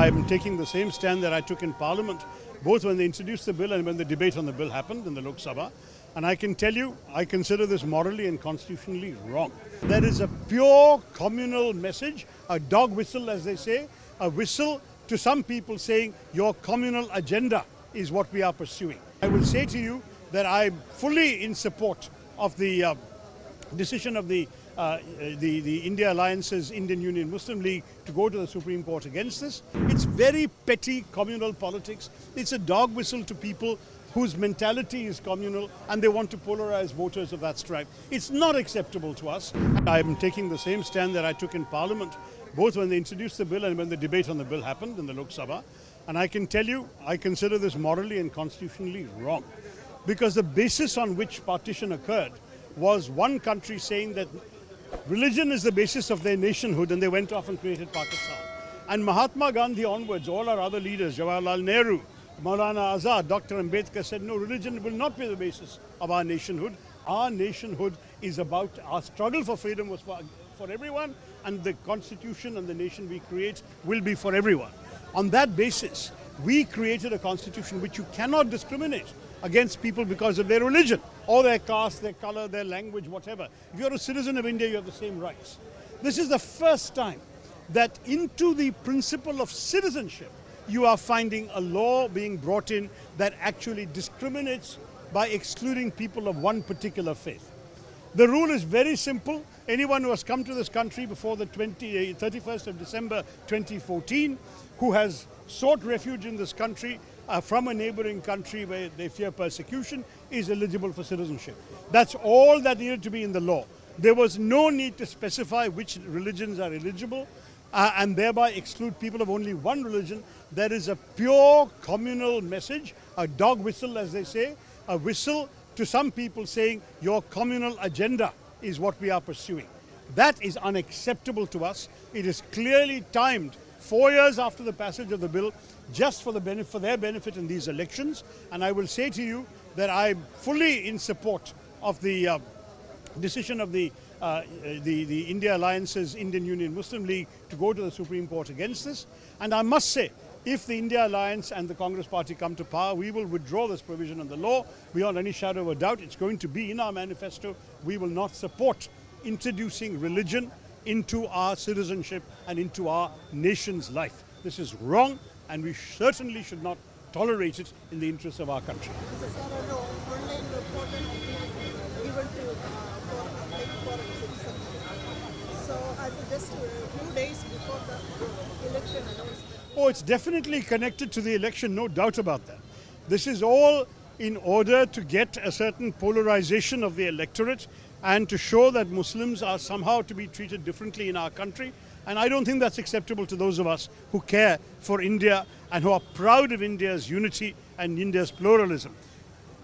I am taking the same stand that I took in Parliament, both when they introduced the bill and when the debate on the bill happened in the Lok Sabha. And I can tell you, I consider this morally and constitutionally wrong. There is a pure communal message, a dog whistle as they say, a whistle to some people saying your communal agenda is what we are pursuing. I will say to you that I am fully in support of the decision of the India Alliance's Indian Union Muslim League to go to the Supreme Court against this. It's very petty communal politics. It's a dog whistle to people whose mentality is communal and they want to polarize voters of that stripe. It's not acceptable to us. I am taking the same stand that I took in Parliament, both when they introduced the bill and when the debate on the bill happened in the Lok Sabha. And I can tell you, I consider this morally and constitutionally wrong. Because the basis on which partition occurred was one country saying that religion is the basis of their nationhood, and they went off and created Pakistan. And Mahatma Gandhi onwards, all our other leaders, Jawaharlal Nehru, Maulana Azad, Dr. Ambedkar said, no, religion will not be the basis of our nationhood. Our nationhood is about, our struggle for freedom was for everyone, and the constitution and the nation we create will be for everyone. On that basis, we created a constitution which you cannot discriminate against people because of their religion or their caste, their color, their language, whatever. If you're a citizen of India, you have the same rights. This is the first time that into the principle of citizenship, you are finding a law being brought in that actually discriminates by excluding people of one particular faith. The rule is very simple. Anyone who has come to this country before the 31st of December 2014, who has sought refuge in this country from a neighbouring country where they fear persecution, is eligible for citizenship. That's all that needed to be in the law. There was no need to specify which religions are eligible and thereby exclude people of only one religion. There is a pure communal message, a dog whistle as they say, a whistle to some people saying your communal agenda is what we are pursuing. That is unacceptable to us. It is clearly timed 4 years after the passage of the bill, just for their benefit in these elections. And I will say to you that I am fully in support of the decision of the India Alliance's Indian Union Muslim League to go to the Supreme Court against this. And I must say, if the India Alliance and the Congress Party come to power, we will withdraw this provision in the law beyond any shadow of a doubt. It's going to be in our manifesto. We will not support introducing religion into our citizenship and into our nation's life. This is wrong, and we certainly should not tolerate it in the interests of our country. Online portal given to for applying for citizenship. So just a few days before the election announcement. Oh, it's definitely connected to the election, no doubt about that. This is all in order to get a certain polarization of the electorate and to show that Muslims are somehow to be treated differently in our country. And I don't think that's acceptable to those of us who care for India and who are proud of India's unity and India's pluralism.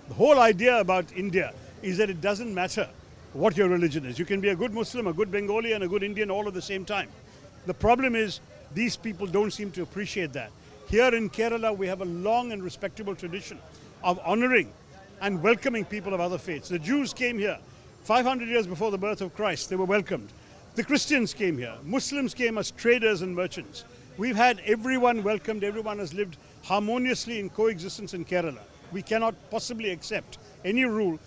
The whole idea about India is that it doesn't matter what your religion is. You can be a good Muslim, a good Bengali and a good Indian all at the same time. The problem is these people don't seem to appreciate that. Here in Kerala, we have a long and respectable tradition of honoring and welcoming people of other faiths. The Jews came here 500 years before the birth of Christ. They were welcomed. The Christians came here. Muslims came as traders and merchants. We've had everyone welcomed. Everyone has lived harmoniously in coexistence in Kerala. We cannot possibly accept any rule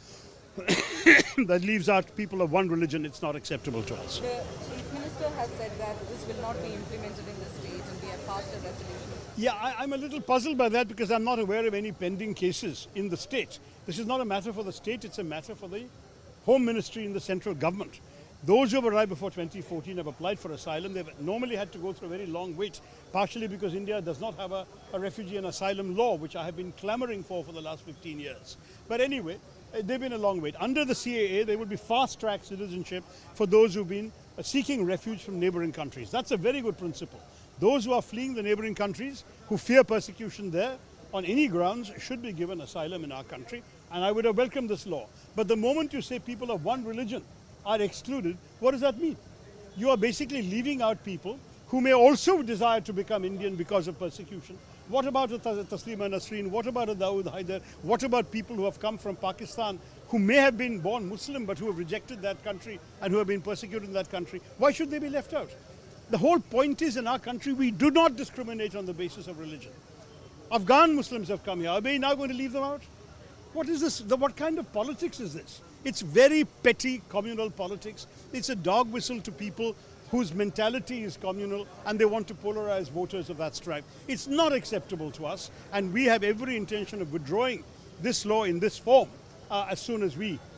that leaves out people of one religion. It's not acceptable to us. The Chief Minister has said that this will not be implemented in the state and we have passed a resolution. Yeah, I'm a little puzzled by that because I'm not aware of any pending cases in the state. This is not a matter for the state, it's a matter for the Home Ministry in the central government. Those who have arrived before 2014 have applied for asylum. They've normally had to go through a very long wait, partially because India does not have a refugee and asylum law, which I have been clamoring for the last 15 years. But anyway, they've been a long wait. Under the CAA, there will be fast-track citizenship for those who've been seeking refuge from neighbouring countries. That's a very good principle. Those who are fleeing the neighbouring countries, who fear persecution there, on any grounds, should be given asylum in our country. And I would have welcomed this law. But the moment you say people of one religion are excluded, what does that mean? You are basically leaving out people who may also desire to become Indian because of persecution. What about a Taslima Nasreen? What about a Dawood Haider? What about people who have come from Pakistan who may have been born Muslim but who have rejected that country and who have been persecuted in that country? Why should they be left out? The whole point is in our country we do not discriminate on the basis of religion. Afghan Muslims have come here. Are we now going to leave them out? What is this? What kind of politics is this? It's very petty communal politics. It's a dog whistle to people whose mentality is communal and they want to polarize voters of that stripe. It's not acceptable to us, and we have every intention of withdrawing this law in this form as soon as we